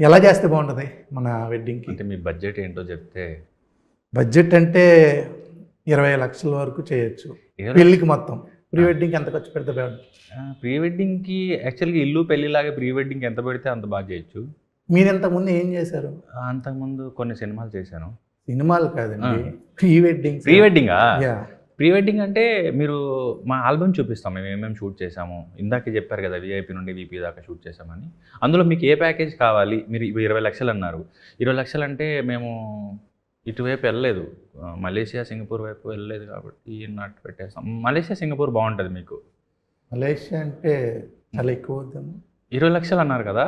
ఎలా చేస్తే బాగుంటుంది మన వెడ్డింగ్కి? అంటే మీ బడ్జెట్ ఏంటో చెప్తే. బడ్జెట్ అంటే 20 లక్షల వరకు చేయొచ్చు పెళ్ళికి మొత్తం. ప్రీ వెడ్డింగ్కి ఎంత ఖర్చు పెడితే బాగుంటుంది? ప్రీ వెడ్డింగ్కి యాక్చువల్గా ఇల్లు పెళ్ళిలాగే ప్రీ వెడ్డింగ్కి ఎంత పెడితే అంత బాగా చేయొచ్చు. మీరు ఇంతకుముందు ఏం చేశారు? అంతకుముందు కొన్ని సినిమాలు చేశాను. సినిమాలు కాదండి, ప్రీ వెడ్డింగ్. ప్రీ వెడ్డింగా? యా. ప్రీ వెడ్డింగ్ అంటే మీరు మా ఆల్బమ్ చూపిస్తాం, మేము ఏమేమి షూట్ చేసాము. ఇందాకే చెప్పారు కదా విఐపి నుండి వీపీ దాకా షూట్ చేసామని. అందులో మీకు ఏ ప్యాకేజ్ కావాలి? మీరు 20 లక్షలు అన్నారు. 20 లక్షలు అంటే మేము ఇటువైపు వెళ్ళలేదు, మలేషియా సింగపూర్ వైపు వెళ్ళలేదు కాబట్టి నాట్ పెట్టేస్తాం. మలేషియా సింగపూర్ బాగుంటుంది మీకు. మలేషియా అంటే చాలా ఎక్కువ అవుతుంది. 20 లక్షలు అన్నారు కదా.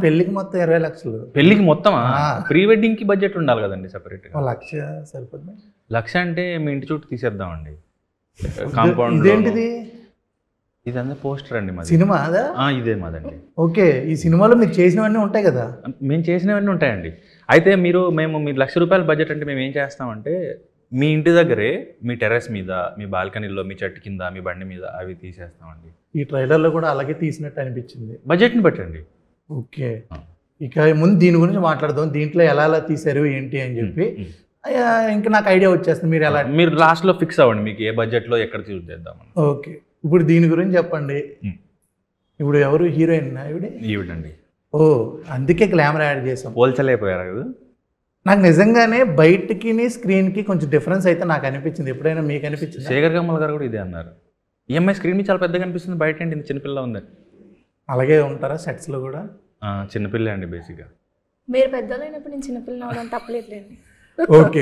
పెళ్ళికి మొత్తం 20 లక్షలు. పెళ్ళికి మొత్తమా? ప్రీ వెడ్డింగ్కి బడ్జెట్ ఉండాలి కదండి సెపరేట్గా. 1 లక్ష సరిపోతుంది. 1 లక్ష అంటే మీ ఇంటి చుట్టూ తీసేద్దామండి కాంపౌండ్. ఇదేంటిది? ఇదంతా పోస్టర్ అండి మాది. సినిమా అదా? ఇదే మాదండి. ఓకే, ఈ సినిమాలో మీరు చేసినవన్నీ ఉంటాయి కదా? మేము చేసినవన్నీ ఉంటాయండి. అయితే మీరు 1,00,000 రూపాయల బడ్జెట్ అంటే మేము ఏం చేస్తామంటే మీ ఇంటి దగ్గరే మీ టెర్రస్ మీద, మీ బాల్కనీలో, మీ చెట్టు కింద, మీ బండి మీద అవి తీసేస్తామండి. ఈ ట్రైలర్లో కూడా అలాగే తీసినట్టు అనిపించింది. బడ్జెట్ని బట్టండి. ఓకే, ఇక ముందు దీని గురించి మాట్లాడదాం. దీంట్లో ఎలా ఎలా తీశారు ఏంటి అని చెప్పి ఇంకా నాకు ఐడియా వచ్చేస్తుంది. మీరు ఎలా, మీరు లాస్ట్లో ఫిక్స్ అవ్వండి మీకు ఏ బడ్జెట్లో ఎక్కడ చూస్ చేద్దామని. ఓకే, ఇప్పుడు దీని గురించి చెప్పండి. ఇప్పుడు ఎవరు హీరోయిన్? ఈవిడండి. ఓ, అందుకే గ్లామర్ యాడ్ చేసాం. పోల్చలేకపోయారు కదా. నాకు నిజంగానే బయటికి స్క్రీన్కి కొంచెం డిఫరెన్స్ అయితే నాకు అనిపించింది. ఎప్పుడైనా మీకు అనిపించింది? శేఖర్ కమల్ గారు కూడా ఇదే అన్నారు. ఈఎంఐ స్క్రీన్ మీద చాలా పెద్దగా అనిపిస్తుంది, బయట ఏంటి చిన్నపిల్ల ఉంది. అలాగే ఉంటారా సెట్స్లో కూడా? చిన్నపిల్ల అండి బేసిక్గా. మీరు పెద్దలైనప్పుడు నేను చిన్నపిల్ల అవడం తప్పలేదులేండి. ఓకే.